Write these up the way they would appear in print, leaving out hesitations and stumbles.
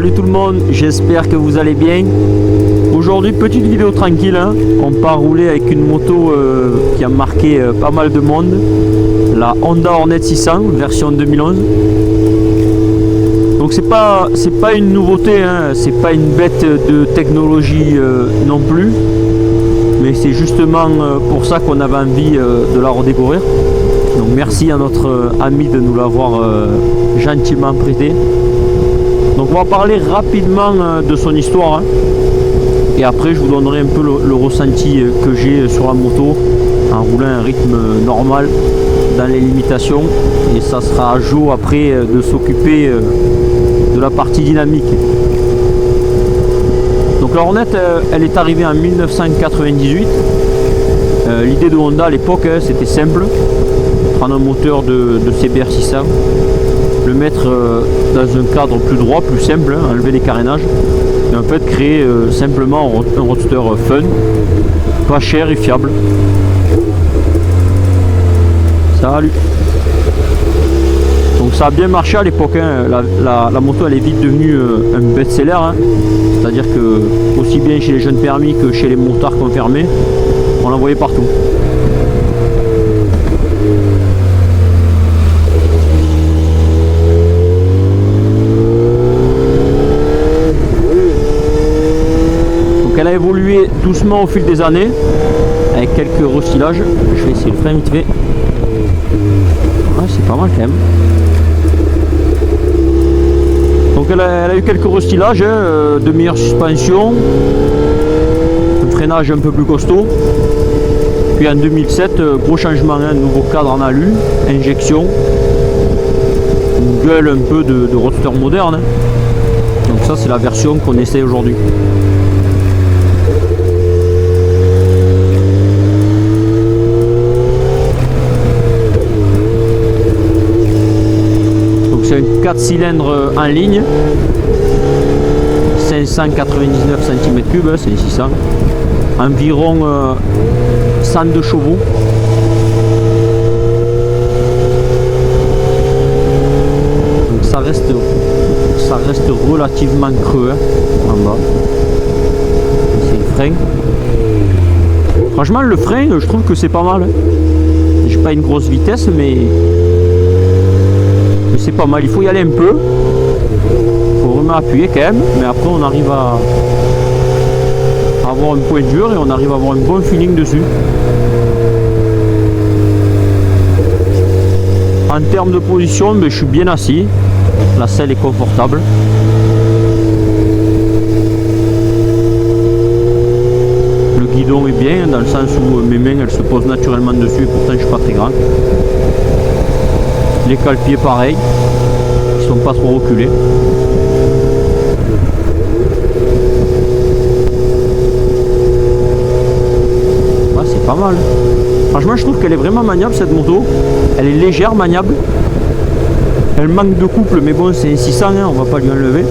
Salut tout le monde, j'espère que vous allez bien. Aujourd'hui, petite vidéo tranquille, hein. On part rouler avec une moto qui a marqué pas mal de monde. La Honda Hornet 600, version 2011. Donc c'est pas une nouveauté, hein. C'est pas une bête de technologie non plus. Mais c'est justement pour ça qu'on avait envie de la redécouvrir. Donc merci à notre ami de nous l'avoir gentiment prêté. Donc on va parler rapidement de son histoire, hein. Et après je vous donnerai un peu le ressenti que j'ai sur la moto en roulant à un rythme normal dans les limitations, et ça sera à Joe après de s'occuper de la partie dynamique. Donc la Hornet elle est arrivée en 1998. L'idée de Honda à l'époque, hein, c'était simple: prendre un moteur de CBR 600, le mettre dans un cadre plus droit, plus simple, hein, enlever les carénages, et en fait créer simplement un roadster fun, pas cher et fiable. Salut. Donc ça a bien marché à l'époque, hein. La moto elle est vite devenue un best-seller, hein. C'est-à-dire que aussi bien chez les jeunes permis que chez les motards confirmés, on la voyait partout. Elle a évolué doucement au fil des années avec quelques restylages. Je vais essayer le frein vite fait. Ouais, c'est pas mal quand même. Donc elle a eu quelques restylages, hein, de meilleure suspension, un freinage un peu plus costaud. Puis en 2007, gros changement, hein, nouveau cadre en alu, injection, une gueule un peu de roadster moderne, hein. Donc ça c'est la version qu'on essaie aujourd'hui. C'est un 4 cylindres en ligne, 599 cm3, c'est 600, environ 102 chevaux. Donc ça reste relativement creux, hein, en bas. C'est le frein. Franchement le frein, je trouve que c'est pas mal. J'ai pas une grosse vitesse, mais c'est pas mal. Il faut y aller un peu, il faut vraiment appuyer quand même, mais après on arrive à avoir un point dur et on arrive à avoir un bon feeling dessus. En termes de position, je suis bien assis, la selle est confortable. Le guidon est bien dans le sens où mes mains elles se posent naturellement dessus, et pourtant je suis pas très grand. Les cale-pieds pareil, ils sont pas trop reculés. Ouais, c'est pas mal. Franchement je trouve qu'elle est vraiment maniable cette moto. Elle est légère, maniable. Elle manque de couple, mais bon c'est 600, hein, on va pas lui enlever.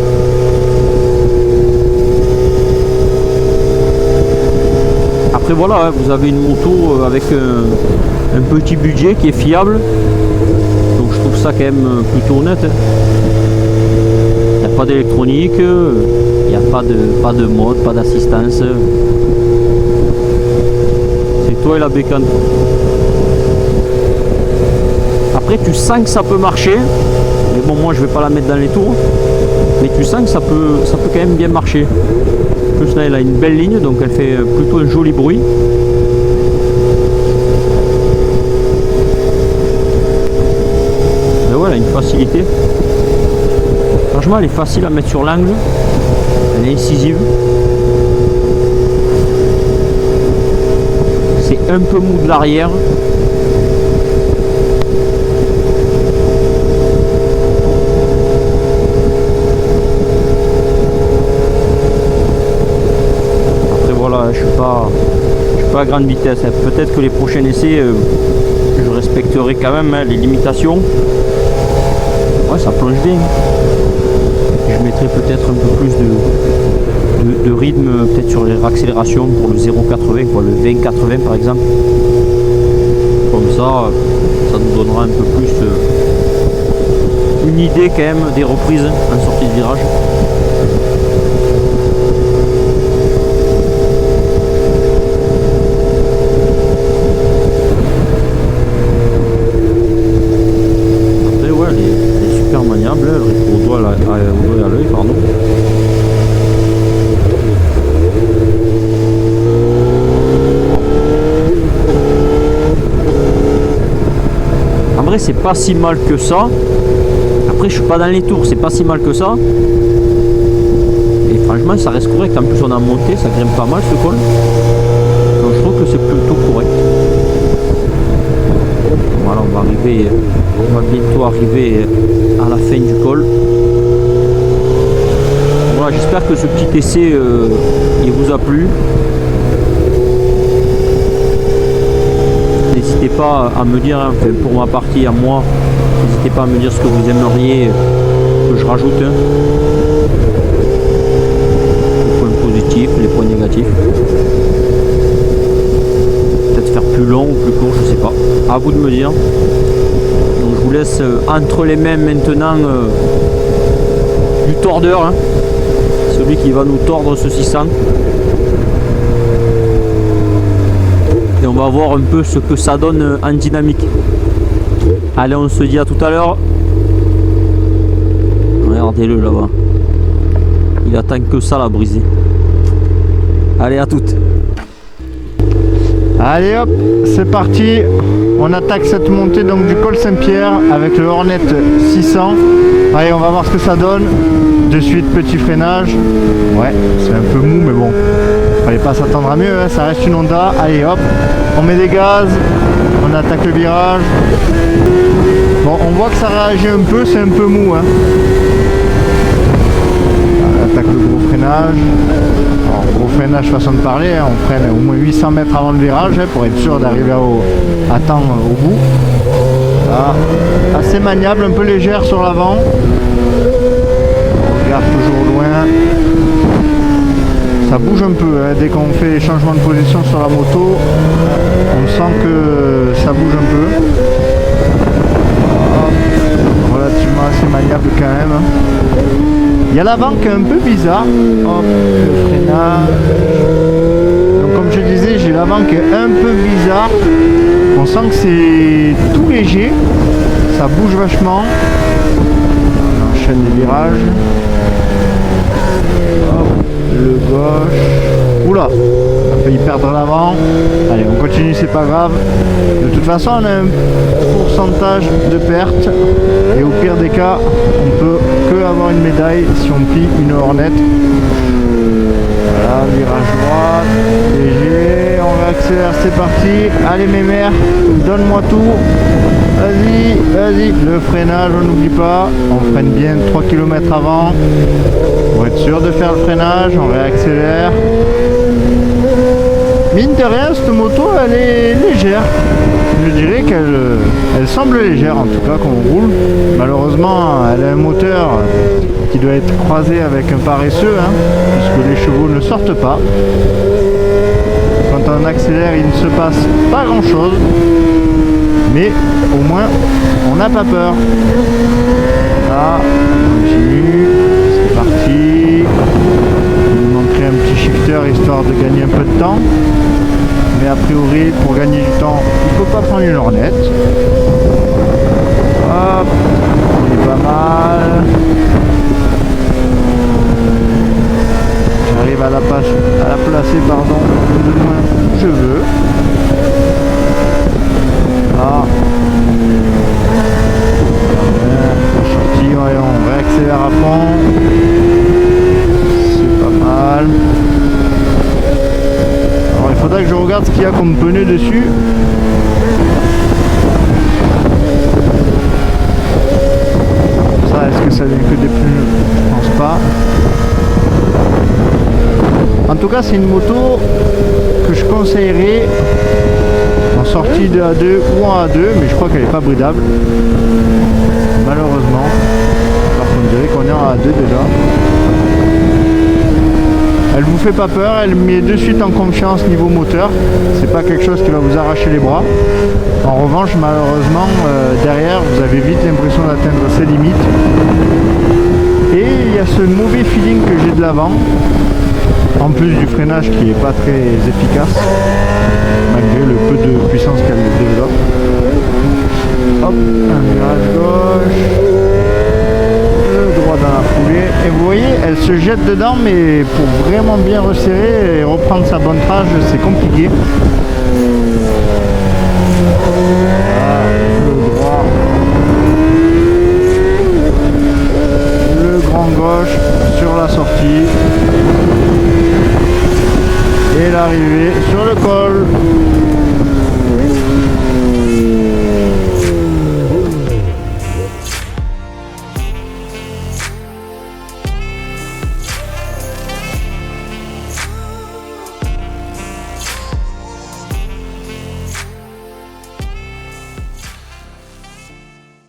Après voilà, hein, vous avez une moto avec un petit budget qui est fiable. Donc je trouve ça quand même plutôt honnête, hein. Il n'y a pas d'électronique, il n'y a pas de mode, pas d'assistance. C'est toi et la bécane. Après tu sens que ça peut marcher, mais bon moi je vais pas la mettre dans les tours, mais tu sens que ça peut quand même bien marcher. En plus là elle a une belle ligne, donc elle fait plutôt un joli bruit. Elle a une facilité. Franchement elle est facile à mettre sur l'angle, elle est incisive. C'est un peu mou de l'arrière. Après voilà, je suis pas à grande vitesse, hein. Peut-être que les prochains essais je respecterai quand même, hein, les limitations. Ouais, ça plonge bien. Je mettrai peut-être un peu plus de rythme, peut-être sur les accélérations pour le 0,80, quoi, le 20-80 par exemple. Comme ça nous donnera un peu plus, une idée quand même des reprises en sortie de virage. Après ouais, elle est super maniable, elle répond au doigt à l'œil, pardon. En vrai c'est pas si mal que ça. Après je suis pas dans les tours, c'est pas si mal que ça. Et franchement ça reste correct, en plus on a monté, ça grimpe pas mal ce col. Donc je trouve que c'est plutôt correct. Voilà, on va bientôt arriver à la fin du col. Voilà, j'espère que ce petit essai il vous a plu. N'hésitez pas à me dire, hein, pour ma partie à moi, n'hésitez pas à me dire ce que vous aimeriez que je rajoute. Hein. Les points positifs, les points négatifs. Peut-être faire plus long ou plus court, je sais pas. À vous de me dire. Donc je vous laisse entre les mains maintenant du tordeur. Hein. Celui qui va nous tordre ce 600. Et on va voir un peu ce que ça donne en dynamique. Allez, on se dit à tout à l'heure. Regardez-le là-bas. Il attend que ça la briser. Allez, à toutes. Allez hop, c'est parti. On attaque cette montée donc du col Saint-Pierre avec le Hornet 600. Allez, on va voir ce que ça donne. De suite, petit freinage. Ouais, c'est un peu mou, mais bon. Fallait pas s'attendre à mieux, hein. Ça reste une Honda. Allez hop, on met des gaz. On attaque le virage. Bon, on voit que ça réagit un peu, c'est un peu mou. Hein. On attaque le gros freinage. Alors, gros freinage façon de parler, hein. On freine au moins 800 mètres avant le virage hein, pour être sûr d'arriver à temps au bout. Là, assez maniable, un peu légère sur l'avant. On regarde toujours loin. Ça bouge un peu, hein. Dès qu'on fait les changements de position sur la moto, on sent que ça bouge un peu. Relativement assez maniable quand même. Il y a l'avant qui est un peu bizarre. Hop, le freinage. Donc comme je disais, j'ai l'avant qui est un peu bizarre. On sent que c'est tout léger. Ça bouge vachement. On enchaîne les virages. Hop, le gauche. Oula, on a failli perdre l'avant. Allez, on continue, c'est pas grave. De toute façon, on a un pourcentage de perte. Et au pire des cas, on peut que avoir une médaille si on pille une Hornet. Voilà, virage droit, léger, on réaccélère, c'est parti. Allez mes mères, donne-moi tout. Vas-y, vas-y. Le freinage, on n'oublie pas. On freine bien 3 km avant. Pour être sûr de faire le freinage, on réaccélère. Mine de rien, cette moto, elle est légère. Je dirais qu'elle semble légère, en tout cas, quand on roule. Malheureusement, elle a un moteur qui doit être croisé avec un paresseux, hein, puisque les chevaux ne sortent pas. Quand on accélère, il ne se passe pas grand-chose. Mais au moins, on n'a pas peur. Là, on continue. C'est parti. Il nous manquerait un petit shifter histoire de gagner un peu de temps. Mais a priori, pour gagner du temps, il ne faut pas prendre une Hornet. Hop, on est pas mal. J'arrive à la placer, pardon, plus ou moins où je veux. Là. Sortie, on réaccélère à fond. C'est pas mal. Alors il faudra que je regarde ce qu'il y a comme pneu dessus. Ça, est-ce que ça vient que des pneus? Je pense pas. En tout cas, c'est une moto que je conseillerais en sortie de A2 ou en A2, mais je crois qu'elle n'est pas bridable. Malheureusement. Par contre, on dirait qu'on est en A2 déjà. Elle vous fait pas peur, elle met de suite en confiance niveau moteur. C'est pas quelque chose qui va vous arracher les bras. En revanche, malheureusement, derrière, vous avez vite l'impression d'atteindre ses limites. Et il y a ce mauvais feeling que de l'avant. En plus du freinage qui est pas très efficace, malgré le peu de puissance qu'elle développe. Hop, un virage gauche, le droit dans la foulée. Et vous voyez, elle se jette dedans, mais pour vraiment bien resserrer et reprendre sa bonne trage, c'est compliqué. Voilà, le droit. Le grand gauche sur la sortie. Et l'arrivée sur le col.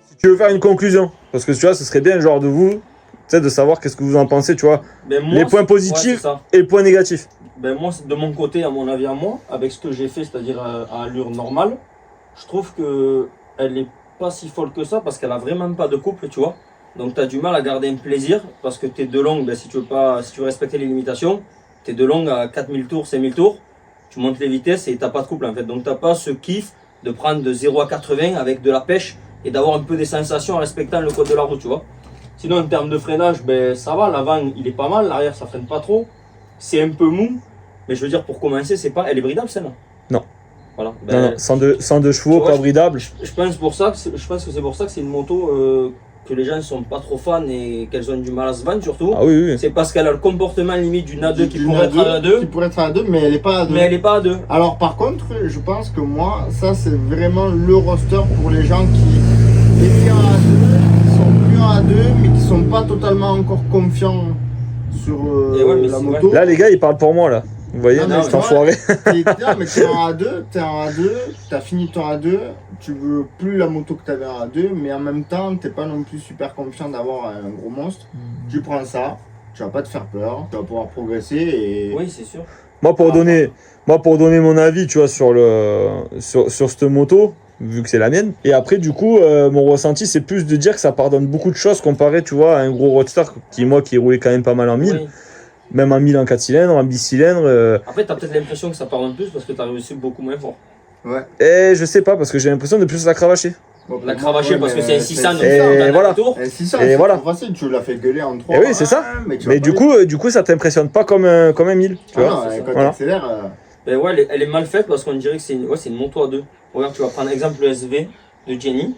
Si tu veux faire une conclusion, parce que tu vois, ce serait bien, genre de vous, tu sais, de savoir qu'est-ce que vous en pensez, tu vois, Ben, moi, les points ouais, positifs c'est ça. et les points négatifs. Ben moi, de mon côté, à mon avis à moi, avec ce que j'ai fait, c'est-à-dire à allure normale, je trouve que elle est pas si folle que ça parce qu'elle a vraiment pas de couple, tu vois. Donc tu as du mal à garder un plaisir parce que tes deux longues, ben, si tu veux respecter les limitations, tes deux longues à 4000 tours, 5000 tours, tu montes les vitesses et t'as pas de couple en fait. Donc t'as pas ce kiff de prendre de 0 à 80 avec de la pêche et d'avoir un peu des sensations en respectant le code de la route, tu vois. Sinon en termes de freinage, ben ça va, l'avant il est pas mal, l'arrière ça freine pas trop. C'est un peu mou. Mais je veux dire, pour commencer, elle est bridable celle-là? Non. Voilà. Non, non, 102 chevaux, tu vois, pas bridable. Je pense que c'est pour ça que c'est une moto que les gens ne sont pas trop fans et qu'elles ont du mal à se vendre surtout. Ah oui, oui. C'est parce qu'elle a le comportement limite d'une A2 qui D'une pourrait être à Qui A2, pourrait être à A2, mais elle n'est pas à A2. mais elle n'est pas A2. Alors par contre, je pense que moi, ça c'est vraiment le roster pour les gens qui étaient en A2, qui sont plus en A2, mais qui sont pas totalement encore confiants sur Et ouais, mais la c'est moto. Là, les gars, ils parlent pour moi, là. Vous voyez, Non, mais cet enfoiré. Non, mais t'es en A2, t'as fini ton A2, tu veux plus la moto que t'avais en A2, mais en même temps, t'es pas non plus super confiant d'avoir un gros monstre. Tu prends ça, tu vas pas te faire peur, tu vas pouvoir progresser et... Oui, c'est sûr. Moi, pour donner mon avis, tu vois, sur cette moto, vu que c'est la mienne. Et après, du coup, mon ressenti, c'est plus de dire que ça pardonne beaucoup de choses comparé, tu vois, à un gros roadster qui roulait quand même pas mal en 1000. Oui. Même en 1000 en 4 cylindres, en bicylindre. Après, tu as peut-être l'impression que ça pardonne plus parce que tu as réussi beaucoup moins fort. Ouais. Et je sais pas, parce que j'ai l'impression de plus la cravacher. Bon, La cravacher parce que c'est un 600 donc Et dans voilà. le tour. Et si ça, Et c'est voilà. trop facile, tu l'as fait gueuler en 3. Et oui, c'est ça. Mais Mais du coup, ça t'impressionne pas comme un 1000, tu vois. non, c'est ça. quand Voilà. t'accélères... Ben ouais, elle est mal faite parce qu'on dirait que c'est une moto à deux. Regarde, tu vas prendre exemple le SV de Jenny.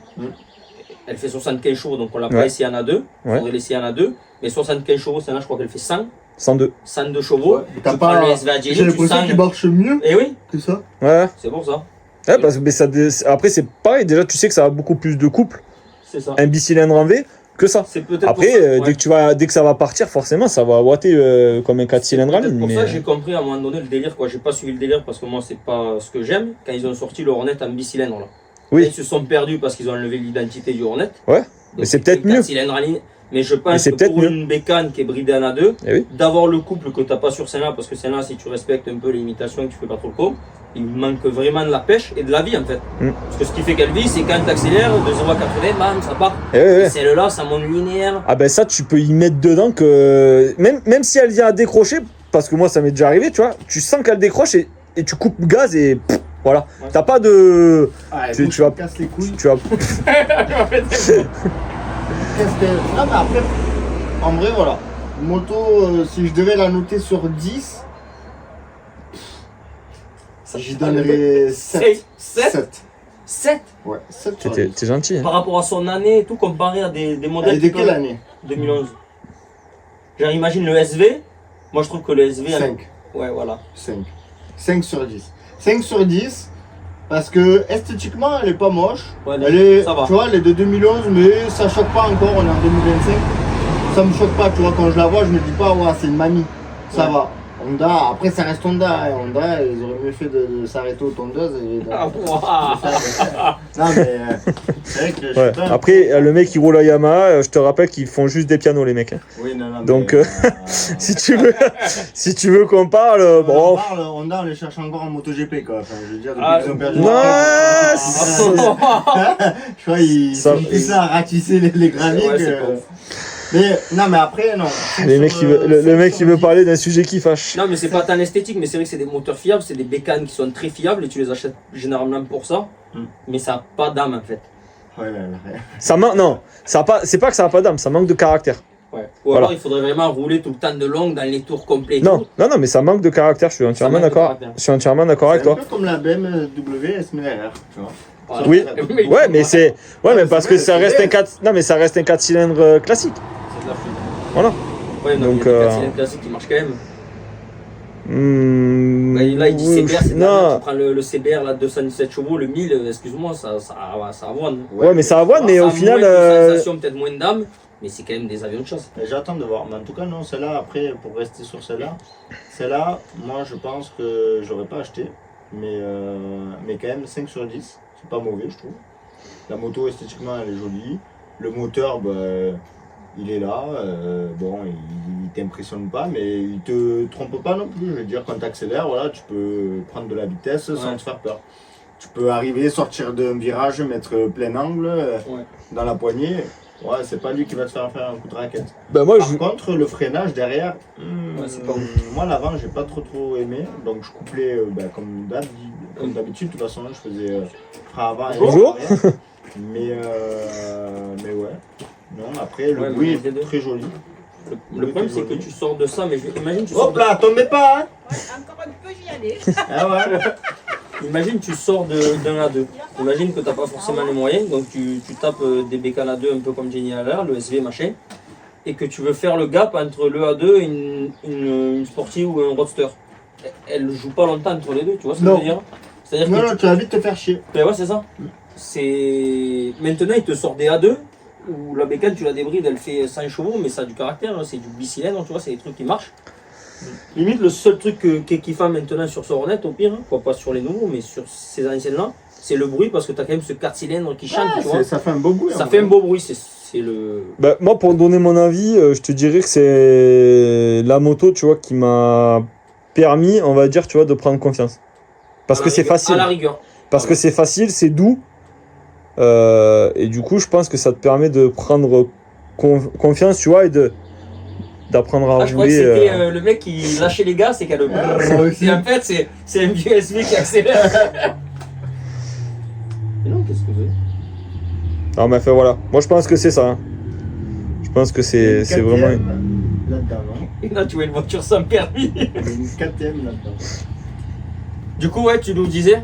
Elle fait 75 chevaux, donc on l'a pas Ouais. essayé en A2. Il Ouais. faudrait l'essayer en A2. Mais 75 chevaux, celle-là, je crois qu'elle fait 100. 102. Chevaux. Ouais, Tu t'as prends pas- le SV à Jenny, J'ai tu l'impression sens. qu'il marche mieux Eh oui, que ça. Ouais. c'est pour ça. Ouais, parce que mais après, c'est pareil. Déjà, tu sais que ça a beaucoup plus de couple, C'est ça. un bicylindre en V, que ça. C'est peut-être Après, pour ça, ouais. dès que ça va partir, forcément, ça va watter comme un 4 cylindres en C'est ligne. pour Mais... ça que j'ai compris à un moment donné le délire, quoi. J'ai pas suivi le délire parce que moi, c'est pas ce que j'aime. Quand ils ont sorti le Hornet en bicylindre, là. Oui. Là, ils se sont perdus parce qu'ils ont enlevé l'identité du Hornet. Ouais. Donc, Mais c'est peut-être mieux. Cylindre en ligne. Mais je Mais pense c'est que peut-être pour mieux. une bécane qui est bridée en A2, Eh oui. d'avoir le couple que t'as pas sur celle-là, parce que celle-là, si tu respectes un peu les limitations et que tu fais pas trop le con, il manque vraiment de la pêche et de la vie en fait. Parce que ce qui fait qu'elle vit, c'est quand tu accélères de 0 à 80, bam, ça part. Eh ouais, Et ouais. celle-là, ça monte linéaire. Ah ben ça, tu peux y mettre dedans que... Même si elle vient à décrocher, parce que moi, ça m'est déjà arrivé, tu vois, tu sens qu'elle décroche et tu coupes le gaz et... pff, voilà. Ouais. T'as pas de... Ah, Tu- écoute, tu vas- me casse les couilles. Tu vas... Qu'est-ce que... Non, mais après, en vrai, voilà. Moto, si je devais la noter sur 10, j'y donnerais 7. 7 Ouais, 7 sur T'es 10. t'es gentil, hein. par rapport à son année et tout, comparé à des Elle modèles est de qui quelle peuvent- année 2011. Genre, imagine le SV. Moi, je trouve que le SV. 5. Ouais, voilà. 5. 5 sur 10. 5 sur 10, parce que esthétiquement, elle est pas moche. Ouais, Elle est, ça va. tu vois, elle est de 2011, mais ça choque pas encore, on est en 2025. Ça me choque pas, tu vois, quand je la vois, je me dis pas, ouais, c'est une mamie. Ça Ouais. va. Honda, après ça reste Honda. Hein. Honda, ils auraient mieux fait de s'arrêter aux tondeuses. Ah, ouah. Non, mais c'est vrai que je Ouais. sais pas. Après, le mec qui roule à Yamaha, je te rappelle qu'ils font juste des pianos, les mecs. Hein. Oui, non, non, Donc, mais, Si tu veux qu'on parle, on bon... parle, Honda, on les cherche encore en MotoGP, quoi. Enfin, je veux dire, depuis Ah, qu'ils ont perdu. Non, Je crois qu'ils Ça- sont plus ça à ratisser les graviers Ouais, que. c'est con. Mais non, mais après, non. Le mec qui veut parler d'un sujet qui fâche. Non, mais c'est pas tant esthétique, mais c'est vrai que c'est des moteurs fiables, c'est des bécanes qui sont très fiables et tu les achètes généralement pour ça. Mais ça n'a pas d'âme en fait. Ouais, ouais. Ça manque, non, c'est pas que ça n'a pas d'âme, ça manque de caractère. Ouais. Ou alors il faudrait vraiment rouler tout le temps de long dans les tours complets. Non, mais ça manque de caractère, je suis entièrement d'accord. Je suis entièrement d'accord avec toi. C'est un peu comme la BMW SMLR, tu vois. Voilà. Oui, ouais, mais c'est. Ouais, mais parce que ça reste un 4. Non, mais ça reste un 4 cylindres classique. C'est de la folie. Voilà. Ouais, donc il y a des 4 cylindres classiques qui marchent quand même. Là il dit CBR, c'est non. tu prends le CBR là 217 chevaux, le 1000, excuse-moi, ça avoine. Ouais, mais ça avoine, mais au final. Moins de sensations, peut-être moins d'âme, mais c'est quand même des avions de chasse. J'attends de voir, mais en tout cas, non, celle-là, après, pour rester sur celle-là, moi je pense que j'aurais pas acheté, mais quand même 5 sur 10, c'est pas mauvais, je trouve. La moto, esthétiquement, elle est jolie. Le moteur, bah, il est là, bon, il t'impressionne pas, mais il te trompe pas non plus. Je veux dire, quand tu accélères, voilà, tu peux prendre de la vitesse sans te faire peur. Tu peux arriver, sortir d'un virage, mettre plein angle dans la poignée. Ouais, c'est pas lui qui va te faire un coup de raquette. Bah moi, Par contre, le freinage derrière, c'est pas ouf. moi l'avant, j'ai pas trop aimé. Donc je couplais comme d'habitude. De toute façon, je faisais frein avant et Bonjour. arrière. Mais ouais. Non, après, le bruit est très joli. Le problème c'est que tu sors de ça, mais imagine tu sors Hop là, tombez pas, hein. Encore un peu, j'y allais. Ah ouais. Imagine tu sors d'un A2. Imagine que tu n'as pas forcément les moyens, donc tu tapes des bécanes A2 un peu comme Jenny à l'heure, le SV machin, et que tu veux faire le gap entre le A2 et une sportive ou un roadster. Elle joue pas longtemps entre les deux, tu vois ce que je veux dire? C'est-à-dire que Non, tu vas vite te faire chier. Ben ouais, c'est ça. Maintenant il te sort des A2 où la bécane tu la débrides, elle fait 100 chevaux, mais ça a du caractère, hein, c'est du bicylindre, tu vois, c'est des trucs qui marchent. Limite, le seul truc qui est kiffant maintenant sur ce Hornet, au pire, quoi, pas sur les nouveaux, mais sur ces anciennes-là, c'est le bruit parce que tu as quand même ce 4 cylindres qui chante, tu vois. Ça fait un beau bruit. Ça fait un beau bruit, c'est le. Bah, moi, pour donner mon avis, je te dirais que c'est la moto, tu vois, qui m'a permis, on va dire, tu vois, de prendre confiance. Parce que c'est facile. À la rigueur. Parce que c'est facile, c'est doux. Et du coup, je pense que ça te permet de prendre confiance, tu vois, et d'apprendre à Je crois que rouler. c'était le mec qui lâchait les gars, c'est qu'elle et en fait, c'est un vieux SV qui accélère. Mais non, qu'est-ce que c'est? Non, mais enfin, voilà. Moi, je pense que c'est ça. Hein. Je pense que c'est vraiment. Là-dedans, non. Et là, tu vois une voiture sans permis. Il y a une 4ème là-dedans. Du coup, ouais, tu nous disais?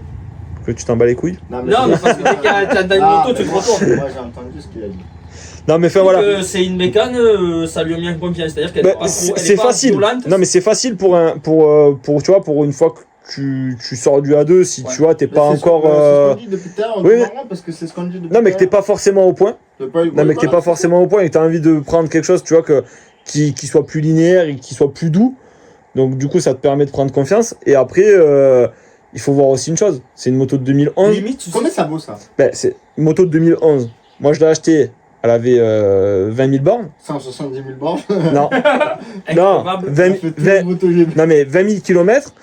Que tu t'en bats les couilles. Non, mais parce que dès que t'as une moto, tu te retournes. Moi, j'ai entendu ce qu'il a dit. Non, mais enfin, voilà. C'est une bécane, ça lui a mis en confiance. C'est-à-dire qu'elle c'est facile. Non, mais c'est facile pour tu vois, pour une fois que tu sors du A2, si tu vois, t'es pas encore. C'est ce qu'on dit depuis tout à l'heure, on oui, dit marrant parce que c'est ce qu'on dit depuis non, mais que t'es pas forcément au point. Non, mais que t'es pas voilà, forcément au point et que t'as envie de prendre quelque chose, tu vois, qui soit plus linéaire et qui soit plus doux. Donc, du coup, ça te permet de prendre confiance. Et après, il faut voir aussi une chose. C'est une moto de 2011. Limite, tu sais. Combien ça vaut ça? Ben, c'est une moto de 2011. Moi, je l'ai achetée. Elle avait 20 000 bornes. 170 000 bornes. Non, non, Incroyable. 20 non mais 20 000 km.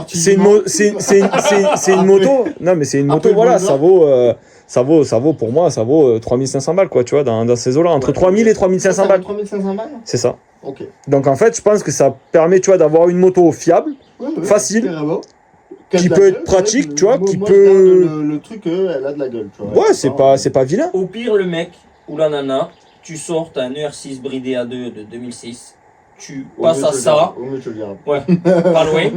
C'est une moto. Non mais c'est une moto. Après, Voilà, bon, ça vaut pour moi, ça vaut 3500 balles quoi, tu vois, dans ces eaux-là, entre 3000 et 3500 balles. 3500 balles. C'est ça. Ok. Donc en fait, je pense que ça permet, tu vois, d'avoir une moto fiable, facile, qui peut être pratique, tu vois, qui peut. Le truc, elle a de la gueule, tu vois. Ouais, c'est pas vilain. Au pire, le mec ou la nana, tu sors, t'as un ER6 bridé A2 de 2006, tu passes à ça. Ouais, pas loin.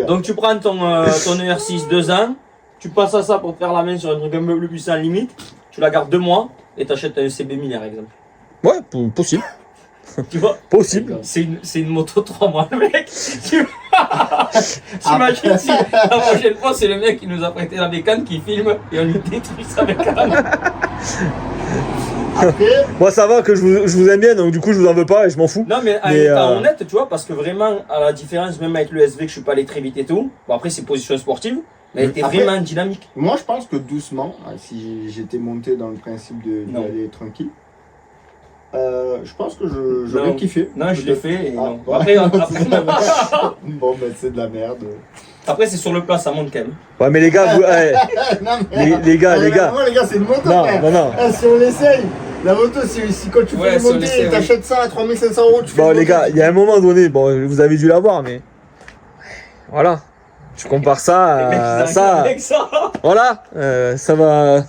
Donc tu prends ton ER6 2 ans, tu passes à ça pour te faire la main sur un truc un peu plus puissant limite, tu la gardes 2 mois et t'achètes un CB1000 par exemple. Ouais, possible. Tu vois, Possible. c'est une moto 3 mois, le mec. T'imagines si la prochaine fois c'est le mec qui nous a prêté la bécane qui filme et on lui détruit sa bécane. Après, Moi ça va que je vous aime bien, donc du coup je vous en veux pas et je m'en fous. Non mais en étant honnête, tu vois, parce que vraiment, à la différence, même avec le SV que je suis pas allé très vite et tout, bon après c'est position sportive, mais elle était Après, vraiment dynamique. moi je pense que doucement, si j'étais monté dans le principe d'y aller tranquille, je pense que j'aurais Non. kiffé. Non, je l'ai fait et non. Bon. Après, Bon, ben c'est de la merde. après c'est sur le plat, ça monte quand même. Ouais mais les gars, Non, mais- les gars. Moi, les gars, c'est une moto, Non, frère. non. Si on l'essaye, La moto, si quand tu Ouais, fais si on monter, essaie, t'achètes ça à 3500 €, tu fais Bon une les moto. gars, il y a un moment donné, bon vous avez dû l'avoir mais voilà, tu compares ça Les mecs, ils à arrivent ça, avec ça. voilà, ça va,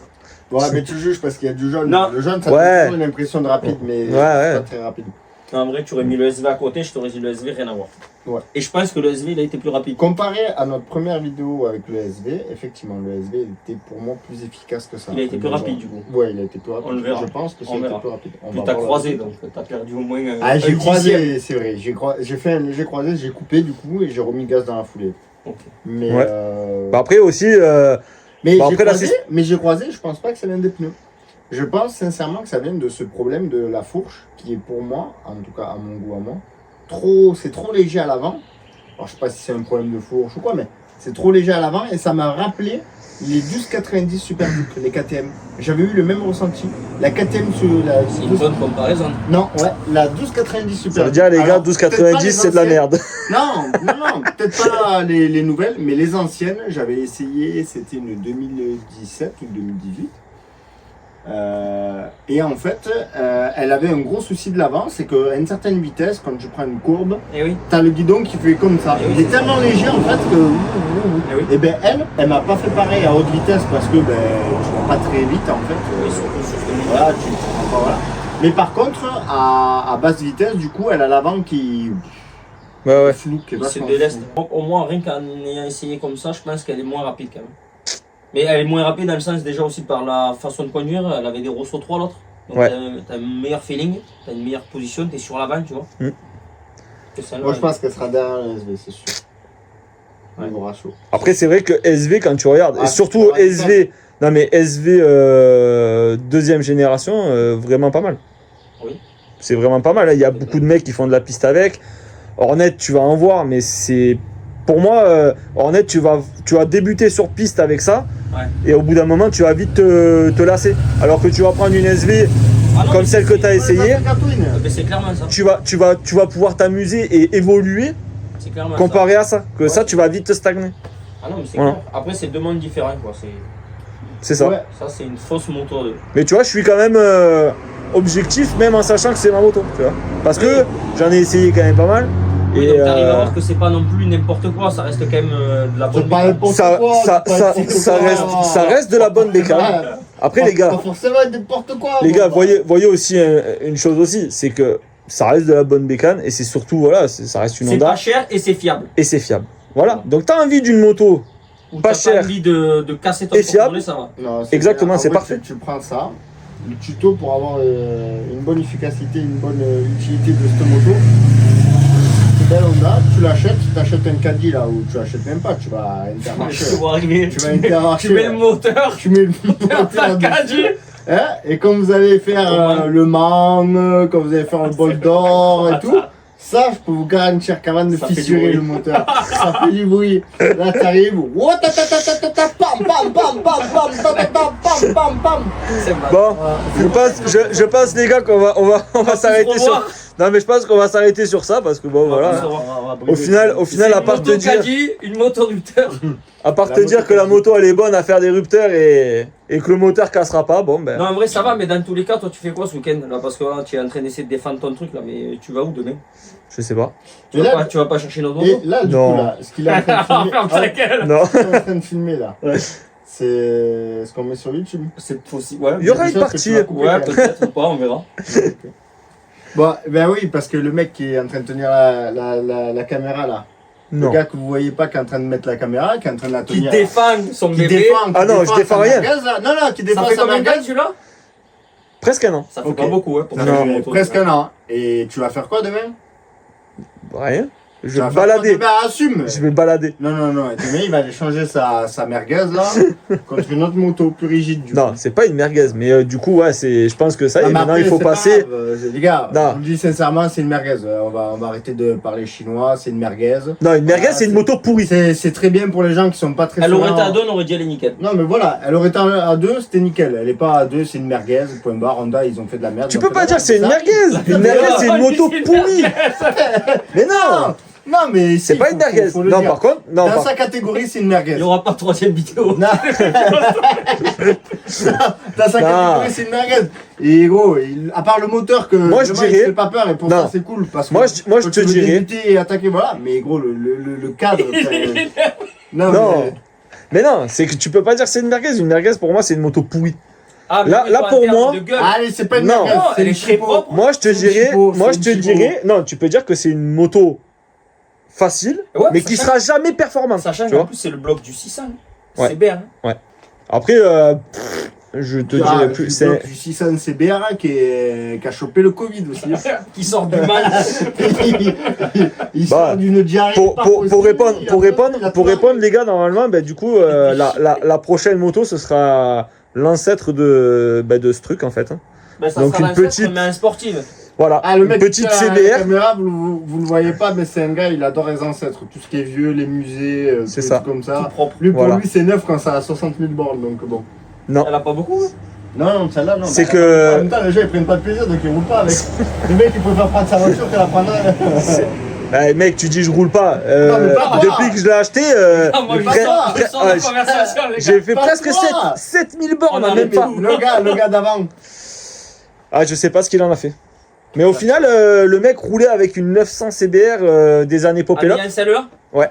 Ouais, mais tu juges parce qu'il y a du jaune. Non. Le jaune, ça Ouais. donne toujours une impression de rapide, mais Ouais, c'est ouais. pas très rapide. Non, en vrai, tu aurais mis le SV à côté, je t'aurais dit le SV, rien à voir. Ouais. Et je pense que le SV, il a été plus rapide. Comparé à notre première vidéo avec le SV, effectivement, le SV était pour moi plus efficace que ça. Il a été plus rapide, du coup. Ouais, il a été plus rapide. On le verra. Je pense que On c'était verra. plus rapide. On Puis va t'as voir croisé, la- donc t'as perdu au moins un Ah, j'ai un croisé, dixième. c'est vrai. J'ai croisé, j'ai coupé du coup et j'ai remis gaz dans la foulée. Ok. Mais, Ouais. Bah, après aussi, mais bah, j'ai après, là, croisé, je pense pas que ça vienne des pneus. Je pense sincèrement que ça vient de ce problème de la fourche qui est pour moi, en tout cas à mon goût à moi, c'est trop léger à l'avant. Alors je sais pas si c'est un problème de fourche ou quoi, mais c'est trop léger à l'avant et ça m'a rappelé les 1290 Super Duke, les KTM. J'avais eu le même ressenti. La KTM sur la... C'est une bonne comparaison. Non, ouais, la 1290 Super ça veut dire les gars, Alors, peut-être pas 1290 les c'est de la anciennes. merde. Non, peut-être pas les nouvelles, mais les anciennes, j'avais essayé, c'était une 2017 ou 2018. Et en fait, elle avait un gros souci de l'avant, c'est qu'à une certaine vitesse, quand tu prends une courbe, Eh oui. t'as le guidon qui fait comme ça. Eh oui, Il est c'est tellement léger en fait que... Eh oui. Et ben elle m'a pas fait pareil à haute vitesse parce que ben, tu vas pas très vite en fait. Oui, surtout sur ce Voilà, enfin, voilà. Mais par contre, à basse vitesse, du coup, elle a l'avant qui... Ouais, ouais. flou, qui est C'est vachement de l'Est. flou. Au moins, rien qu'en ayant essayé comme ça, je pense qu'elle est moins rapide quand même. Mais elle est moins rapide dans le sens déjà aussi par la façon de conduire. Elle avait des Rosso 3 l'autre. Donc Ouais. t'as un meilleur feeling, t'as une meilleure position, t'es sur l'avant, tu vois. Que celle-là, Moi, je pense qu'elle sera derrière le SV, c'est sûr. Ouais. Niveau ratio. Après c'est vrai que SV quand tu regardes, Ah, et surtout c'est SV, non mais SV deuxième génération, vraiment pas mal. Oui. C'est vraiment pas mal, hein. Il y a beaucoup de mecs qui font de la piste avec. Hornet tu vas en voir, mais c'est... Pour moi, Hornet tu vas débuter sur piste avec ça, Ouais. et au bout d'un moment tu vas vite te lasser. Alors que tu vas prendre une SV Ah non, comme mais celle que tu as essayé, mais c'est clairement ça. tu vas pouvoir t'amuser et évoluer C'est clairement comparé à ça. Que Ouais. ça tu vas vite te stagner. ça. Ah non, mais c'est Voilà. clair. Après, c'est deux mondes différents, quoi. C'est ça. Ouais. Ça, c'est une fausse moto. Mais tu vois, je suis quand même objectif, même en sachant que c'est ma moto, tu vois. Parce que j'en ai essayé quand même pas mal. Oui, Et donc t'arrives à voir que c'est pas non plus n'importe quoi, ça reste quand même de la bonne C'est pas mécanique. n'importe ça, quoi. ça, c'est pas ça, n'importe ça quoi. reste, ça reste de la bonne bécane. Après, les Pas gars, forcément n'importe quoi. les bon, gars, bah. voyez aussi une chose aussi, c'est que ça reste de la bonne bécane et c'est surtout, voilà, ça reste une C'est pas Honda cher et c'est fiable. et c'est fiable. Voilà. Donc, t'as envie d'une moto, Ou Pas t'as cher. pas envie de casser ton Et fiable. porte-monnaie, ça va. Non, c'est Exactement, clair. c'est Après, parfait. Tu prends ça, le tuto pour avoir une bonne efficacité, une bonne utilité de cette moto. C'est belle Honda, tu l'achètes, tu achètes un caddie là où tu achètes même pas, tu vas à Intermarché. Je vois arriver. Tu vas à Intermarché. Tu mets le moteur. Tu mets le T'as moteur dessus. caddie. Hein, et quand vous allez faire le MAN, quand vous allez faire le bol d'or et tout, ça, je peux vous garantir qu'avant de Ça fait du fissurer bruit. le moteur, ça fait du bruit. Là, t'arrives, pam, pam, pam, pam, pam, pam, pam, pam, pam. C'est mal. bon, je pense les gars qu'on va s'arrêter sur... revoir. Non mais je pense qu'on va s'arrêter sur ça parce que bon voilà. Au final, à part te dire... Une moto rupteur. À part La te moto dire que la caddie. moto elle est bonne à faire des rupteurs et que le moteur cassera pas, bon ben. Non, en vrai, ça va, mais dans tous les cas, toi, tu fais quoi ce week-end là? Parce que là, tu es en train d'essayer de défendre ton truc là, mais tu vas où demain? Je sais pas. Et là- Tu vas pas chercher notre Et moto? là, du Non. coup, là, ce qu'il est en train de filmer, Ferme ta gueule. Non. ce qu'il est en train de filmer là, c'est ce qu'on met sur YouTube. C'est possible, ouais. Il y aura des une choses que tu partie. vas couper, Ouais, quand même. peut-être ou pas, on verra. Bon, ben oui, parce que le mec qui est en train de tenir la caméra là, Non. le gars que vous voyez pas qui est en train de mettre la caméra, qui est en train de la Qui tenir. défend son Qui bébé. défend, Ah non, je défends sa rien. merguez, là. Non, non, qui Ça défend fait sa combien de temps merguez. tu l'as? Presque un an. Ça fait Ok. pas beaucoup, hein, pour Ça faire fait une moto. presque un an. Et tu vas faire quoi demain? Rien. Je Tu vais vas me faire quoi balader. demain? Assume. Je vais me balader. Non, non, non. Demain, il va aller changer sa merguez là contre une autre moto plus rigide. Du Non, coup. c'est pas une merguez, mais du coup, ouais, je pense que ça y Ah, est, mais maintenant après, il faut c'est pas passer. grave, les gars, Non. je vous le dis sincèrement, c'est une merguez. On va arrêter de parler chinois, c'est une merguez. Non, une merguez, Ah, c'est une c'est- moto pourrie. C'est très bien pour les gens qui sont pas très Elle aurait été souvent- à deux, on aurait dit elle est nickel. Non, mais voilà, elle aurait été à 2, c'était nickel. Elle est pas à 2, c'est une merguez, point barre. Honda, ils ont fait de la merde. Tu ils ont peux fait pas de la dire que c'est une merde, merguez. Une merguez, c'est une moto pourrie. Mais non. Non, mais C'est si, pas une merguez. faut le Non, dire. par contre, non, Dans sa catégorie, c'est une merguez. Il n'y aura pas de troisième vidéo. Non. Dans sa catégorie, c'est une merguez. Et gros, à part le moteur que Moi, je vraiment, il dirais- fait pas peur et pour Non. ça c'est cool parce que moi, je quand te tu veux dirais. débuter et attaquer, voilà. Mais gros, le cadre. non, Non. mais- Mais non, c'est que tu peux pas dire que c'est une merguez. Une merguez, pour moi, c'est une moto pourrie. Ah, mais Là- oui, là, en pour termes moi- de gueule. Allez, c'est pas une Non. merguez. Non, c'est elle une est très chipo. propre. Moi, je te C'est une dirais. chipo, Moi, c'est je une te chipo. dirais. Non, tu peux dire que c'est une moto facile, Ouais, mais qui sera jamais performante. Sachant Tu qu'en vois. plus, c'est le bloc du 600. Ouais. C'est bien. Hein. Après, je te Ah, dirais plus. c'est du 600 CBR qui a chopé le Covid aussi. Qui sort du mal. Il Bah, sort d'une diarrhée. Pour, pas pour, possible, pour répondre, il a pour tout répondre, arrêté, pour répondre, les gars, normalement, bah, du coup, la prochaine moto, ce sera l'ancêtre de ce truc, en fait. Hein. Ben, ça Donc, sera une l'ancêtre, petite- mais un sportive. Voilà, Ah, le une mec petite qui a la CBR. caméra, vous le voyez pas, mais c'est un gars, il adore les ancêtres. Tout ce qui est vieux, les musées, C'est tous ça. les trucs comme Tout ça. propre. Lui, pour Voilà. lui, c'est neuf quand ça a 60 000 bornes, donc bon. Non, Elle a pas beaucoup. Hein. Non, celle-là, non. C'est bah, que- En même temps, les gens, ils prennent pas de plaisir, donc ils roulent pas avec. Le mec, il préfère prendre sa voiture que la prendre. mec, tu dis je roule pas. Non, mais pas toi. Depuis que je l'ai acheté, Ah, moi, mais je pas sens toi. je sens Ah, la conversation, les gars. j'ai fait pas presque toi. 7000 bornes, On hein, même arrive pas. où Le gars d'avant. Ah, je sais pas ce qu'il en a fait. Mais au final, le mec roulait avec une 900 CBR des années Ah, Popella. il y a un celle-là. Ouais.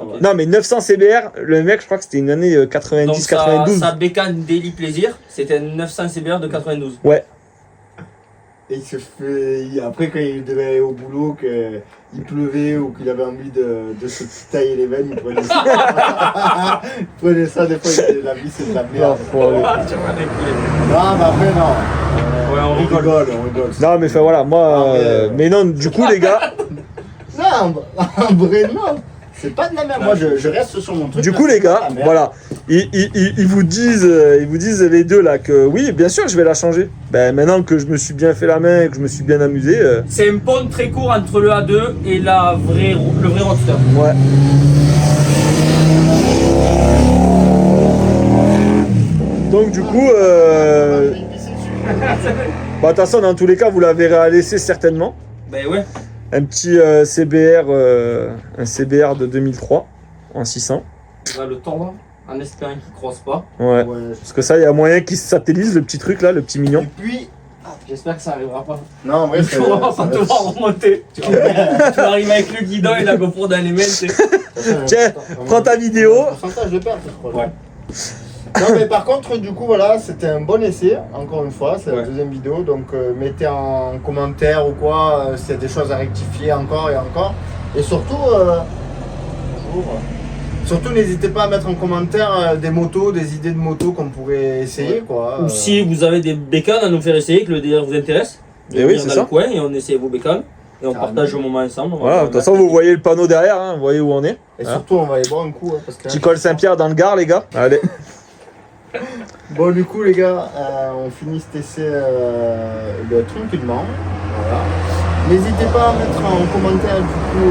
Ok. Non, mais 900 CBR, le mec, je crois que c'était une année Donc 90-92. sa bécane Daily Plaisir, c'était un 900 CBR de 92. Et il se fait. Après, quand il devait aller au boulot, qu'il pleuvait ou qu'il avait envie de se tailler les veines, il prenait ça. Il prenait ça, des fois, la vie, c'est de la merde. Ah, tu vois, mec, il est- Non, mais après, non. Ouais, on rigole. On rigole. Non, mais enfin voilà, moi. Ah, mais non, du coup, les gars, Non, en vrai, non. C'est pas de la merde. Moi, je reste sur mon truc. du là, coup, c'est les pas de gars, la merde. voilà. Ils vous disent les deux là que oui, bien sûr, je vais la changer. Ben maintenant que je me suis bien fait la main et que je me suis bien amusé, C'est un pont très court entre le A2 et le vrai roadster. ouais. Donc du coup, bah, de toute façon, dans tous les cas, vous la verrez à l'essai certainement. Ben ouais. Un petit CBR, un CBR de 2003 en 600. On va le tordre en espérant qu'il ne croise pas. Ouais. Ouais. Parce que ça, il y a moyen qu'il se satellise, le petit truc là, le petit mignon. Et puis. J'espère que ça n'arrivera pas. Non, en vrai, Il faut pas te voir remonter. Tu vas arriver avec le guidon et la GoPro dans les mains. tu sais. Tiens, prends ta vidéo. Pourcentage de perte, je crois. Ouais. Non, mais par contre, du coup, voilà, c'était un bon essai, encore une fois, c'est la Ouais. deuxième vidéo, donc mettez en commentaire ou quoi, s'il y a des choses à rectifier encore et encore. Et surtout, bonjour. Surtout, n'hésitez pas à mettre en commentaire des motos, des idées de motos qu'on pourrait essayer, quoi. Ou si vous avez des bécanes à nous faire essayer, que le délire vous intéresse. Et oui, venir c'est dans ça. le coin et on essaie vos bécanes. Et on Carrément. partage le moment ensemble. On va Voilà, de faire toute façon, vous voyez le panneau derrière, hein, vous voyez où on est. Et Hein. surtout, on va aller boire un coup, parce que... Petit col Saint-Pierre dans le Gard, les gars. Allez. Bon, du coup, les gars, on finit cet essai tranquillement. Voilà. N'hésitez pas à mettre en commentaire du coup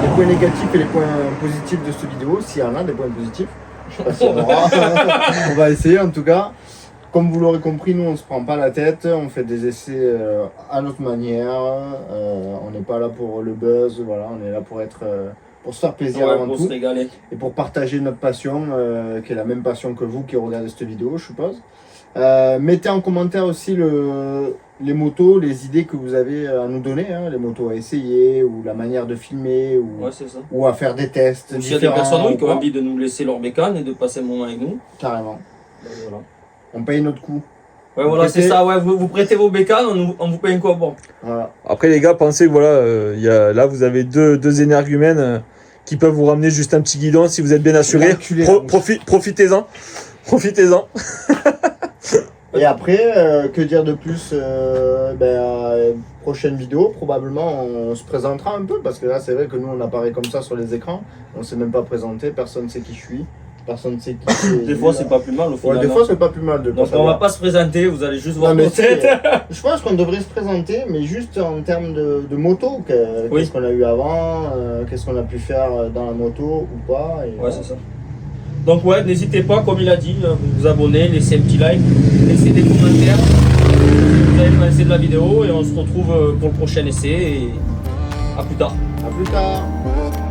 les points négatifs et les points positifs de cette vidéo, s'il y en a des points positifs. Je sais pas s'il y en aura. On va essayer en tout cas. Comme vous l'aurez compris, nous on se prend pas la tête, on fait des essais à notre manière. On n'est pas là pour le buzz, voilà, on est là pour être pour se faire plaisir Ouais, avant pour tout. se régaler. Et pour partager notre passion, qui est la même passion que vous qui regardez cette vidéo, je suppose. Mettez en commentaire aussi les motos, les idées que vous avez à nous donner, hein, les motos à essayer, ou la manière de filmer, Ouais, c'est ça. ou à faire des tests. Ou s'il y a des différents, personnes oui, ou qui ont quoi. envie de nous laisser leur bécane et de passer un moment avec nous. Carrément. Ben, voilà. On paye notre coût. Ouais, voilà, Prêtez- c'est ça. Ouais, vous prêtez vos bécanes, on vous paye un quoi bon. Voilà. Après, les gars, pensez que voilà, là, vous avez deux énergumènes qui peuvent vous ramener juste un petit guidon si vous êtes bien assuré. L'enculé, là, Profitez-en. Profitez-en. Et après, que dire de plus prochaine vidéo, probablement on se présentera un peu, parce que là c'est vrai que nous on apparaît comme ça sur les écrans, on s'est même pas présenté, personne ne sait qui je suis, personne ne sait qui c'est. Des fois, c'est pas plus mal au final. Ouais, des hein. fois c'est pas plus mal de pas Donc, on savoir. va pas se présenter, vous allez juste voir Non, mais nos têtes. je pense qu'on devrait se présenter, mais juste en termes de moto, qu'est-ce Oui. qu'on a eu avant, qu'est-ce qu'on a pu faire dans la moto ou pas. Et Ouais, voilà. c'est ça. Donc, ouais, n'hésitez pas, comme il a dit, vous abonner, laissez un petit like, laissez des commentaires. Vous avez pensé de la vidéo et on se retrouve pour le prochain essai. Et à plus tard. À À plus tard.